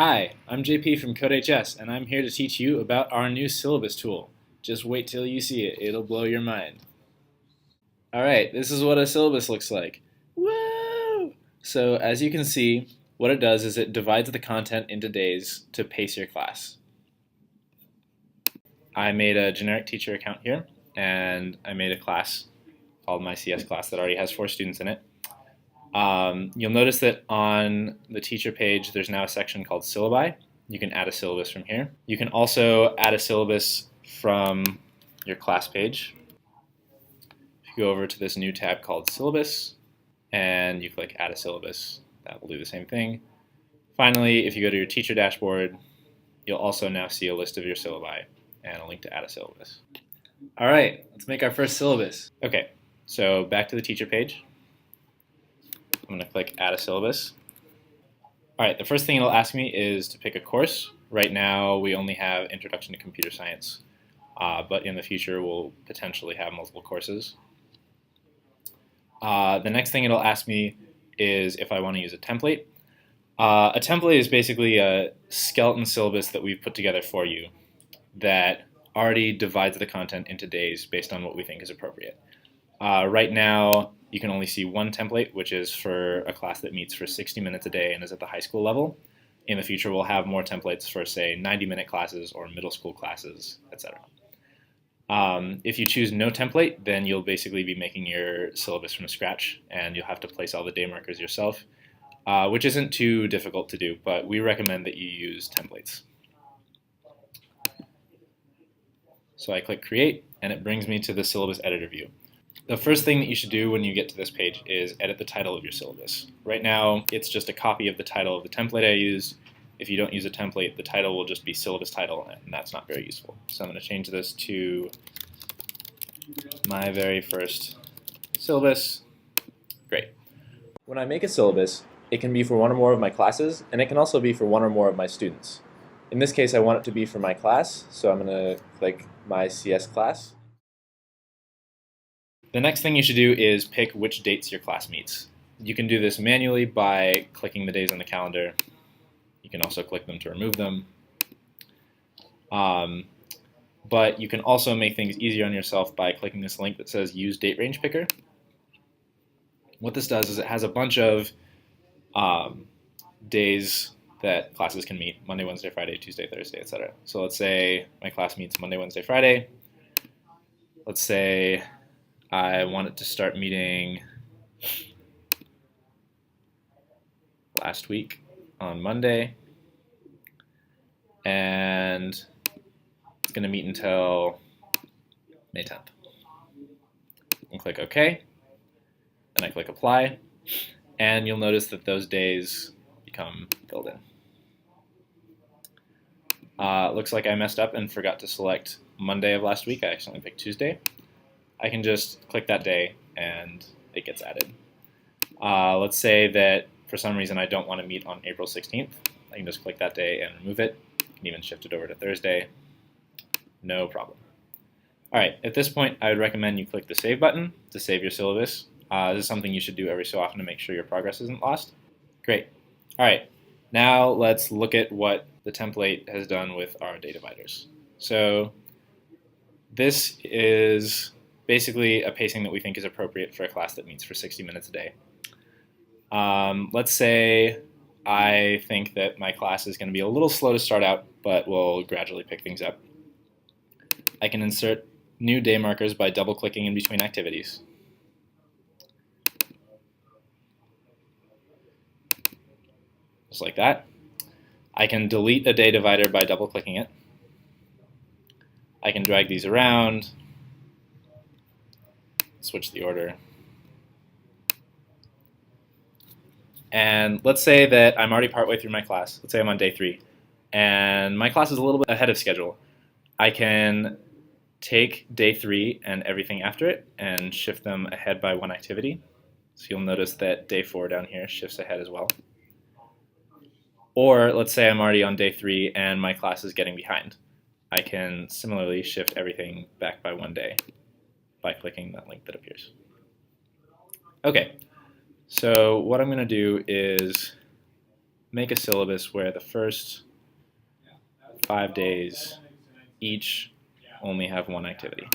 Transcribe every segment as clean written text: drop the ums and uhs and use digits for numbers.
Hi, I'm JP from CodeHS, and I'm here to teach you about our new syllabus tool. Just wait till you see it, it'll blow your mind. Alright, this is what a syllabus looks like. Woo! So as you can see, what it does is it divides the content into days to pace your class. I made a generic teacher account here, and I made a class called my CS class that already has 4 students in it. You'll notice that on the teacher page there's now a section called syllabi. You can add a syllabus from here. You can also add a syllabus from your class page. If you go over to this new tab called syllabus and you click add a syllabus, that will do the same thing. Finally, if you go to your teacher dashboard, you'll also now see a list of your syllabi and a link to add a syllabus. Alright, let's make our first syllabus. Okay, so back to the teacher page. I'm going to click add a syllabus. Alright, the first thing it'll ask me is to pick a course. Right now we only have Introduction to Computer Science, but in the future we'll potentially have multiple courses. The next thing it'll ask me is if I want to use a template. A template is basically a skeleton syllabus that we've put together for you that already divides the content into days based on what we think is appropriate. Right now you can only see one template, which is for a class that meets for 60 minutes a day and is at the high school level. In the future we'll have more templates for, say, 90-minute classes or middle school classes, etc. If you choose no template, then you'll basically be making your syllabus from scratch, and you'll have to place all the day markers yourself, which isn't too difficult to do, but we recommend that you use templates. So I click create, and it brings me to the syllabus editor view. The first thing that you should do when you get to this page is edit the title of your syllabus. Right now, it's just a copy of the title of the template I used. If you don't use a template, the title will just be syllabus title, and that's not very useful. So I'm going to change this to my very first syllabus. Great. When I make a syllabus, it can be for one or more of my classes, and it can also be for one or more of my students. In this case, I want it to be for my class, so I'm going to click my CS class. The next thing you should do is pick which dates your class meets. You can do this manually by clicking the days on the calendar. You can also click them to remove them. But you can also make things easier on yourself by clicking this link that says Use Date Range Picker. What this does is it has a bunch of days that classes can meet: Monday, Wednesday, Friday, Tuesday, Thursday, etc. So let's say my class meets Monday, Wednesday, Friday. Let's say I want it to start meeting last week on Monday, and it's going to meet until May 10th. And click OK, and I click apply, and you'll notice that those days become filled in. Looks like I messed up and forgot to select Monday of last week. I accidentally picked Tuesday. I can just click that day and it gets added. Let's say that for some reason I don't want to meet on April 16th. I can just click that day and remove it. I can even shift it over to Thursday. No problem. Alright, at this point I would recommend you click the save button to save your syllabus. This is something you should do every so often to make sure your progress isn't lost. Great. Alright, now let's look at what the template has done with our day dividers. So this is basically a pacing that we think is appropriate for a class that meets for 60 minutes a day. Let's say I think that my class is going to be a little slow to start out, but will gradually pick things up. I can insert new day markers by double-clicking in between activities. Just like that. I can delete a day divider by double-clicking it. I can drag these around, switch the order. And let's say that I'm already partway through my class. Let's say I'm on day 3, and my class is a little bit ahead of schedule. I can take day 3 and everything after it and shift them ahead by 1 activity. So you'll notice that day 4 down here shifts ahead as well. Or let's say I'm already on day 3 and my class is getting behind. I can similarly shift everything back by 1 day by clicking that link that appears. Okay, so what I'm going to do is make a syllabus where the first 5 days each only have one activity.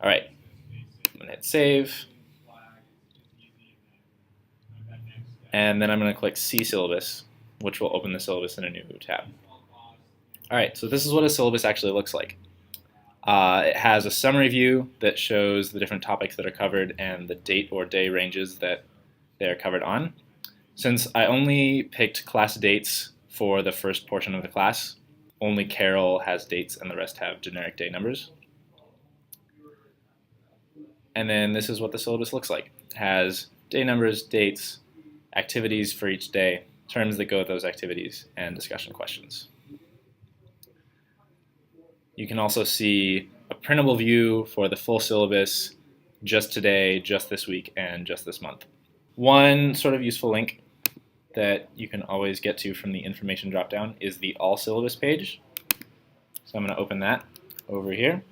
All right, I'm going to hit save. And then I'm going to click See Syllabus, which will open the syllabus in a new tab. All right, so this is what a syllabus actually looks like. It has a summary view that shows the different topics that are covered and the date or day ranges that they are covered on. Since I only picked class dates for the first portion of the class, only Carol has dates and the rest have generic day numbers. And then this is what the syllabus looks like. It has day numbers, dates, activities for each day, terms that go with those activities, and discussion questions. You can also see a printable view for the full syllabus, just today, just this week, and just this month. One sort of useful link that you can always get to from the information dropdown is the All Syllabus page. So I'm going to open that over here.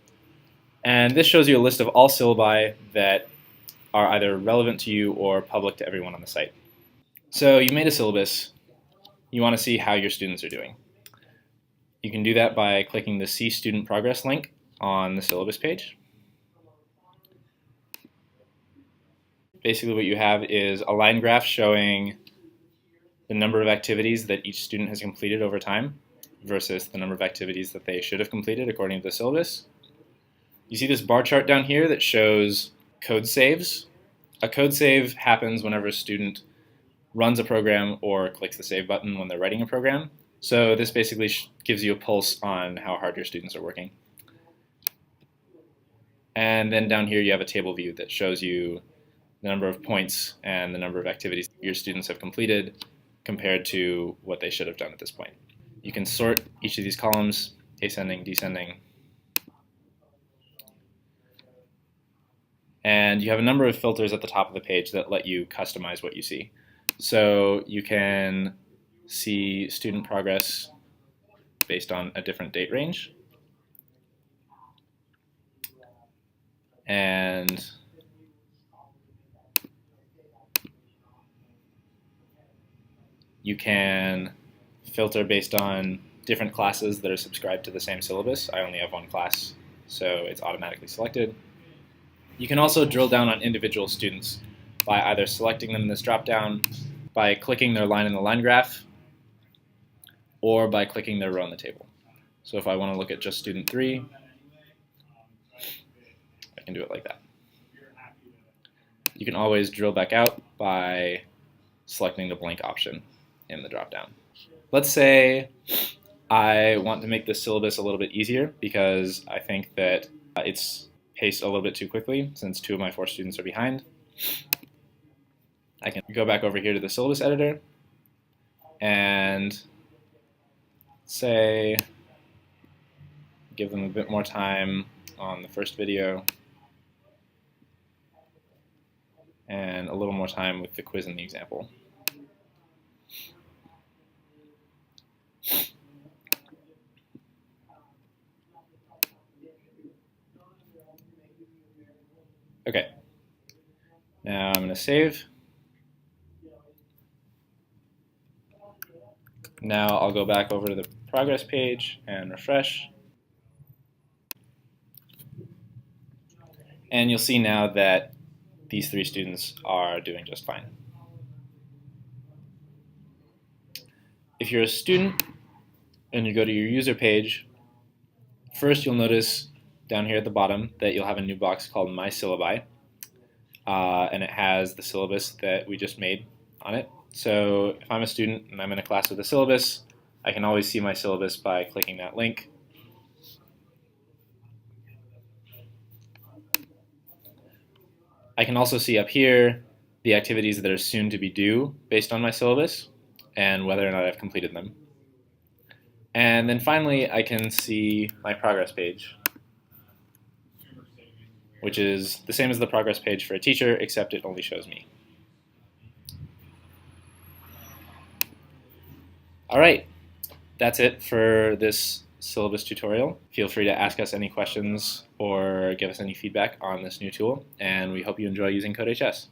And this shows you a list of all syllabi that are either relevant to you or public to everyone on the site. So you made a syllabus. You want to see how your students are doing. You can do that by clicking the See Student Progress link on the syllabus page. Basically what you have is a line graph showing the number of activities that each student has completed over time versus the number of activities that they should have completed according to the syllabus. You see this bar chart down here that shows code saves. A code save happens whenever a student runs a program or clicks the save button when they're writing a program. So this basically gives you a pulse on how hard your students are working. And then down here you have a table view that shows you the number of points and the number of activities your students have completed compared to what they should have done at this point. You can sort each of these columns, ascending, descending. And you have a number of filters at the top of the page that let you customize what you see. So you can see student progress based on a different date range. And you can filter based on different classes that are subscribed to the same syllabus. I only have one class, so it's automatically selected. You can also drill down on individual students by either selecting them in this dropdown, by clicking their line in the line graph, or by clicking their row in the table. So if I want to look at just student 3, I can do it like that. You can always drill back out by selecting the blank option in the dropdown. Let's say I want to make this syllabus a little bit easier because I think that it's paced a little bit too quickly since 2 of my 4 students are behind. I can go back over here to the syllabus editor and say give them a bit more time on the first video and a little more time with the quiz and the example. Okay, now I'm going to save. Now I'll go back over to the progress page and refresh. And you'll see now that these 3 students are doing just fine. If you're a student and you go to your user page, first you'll notice down here at the bottom that you'll have a new box called My Syllabi, and it has the syllabus that we just made on it. So if I'm a student and I'm in a class with a syllabus, I can always see my syllabus by clicking that link. I can also see up here the activities that are soon to be due based on my syllabus and whether or not I've completed them. And then finally, I can see my progress page, which is the same as the progress page for a teacher, except it only shows me. All right, that's it for this syllabus tutorial. Feel free to ask us any questions or give us any feedback on this new tool, and we hope you enjoy using CodeHS.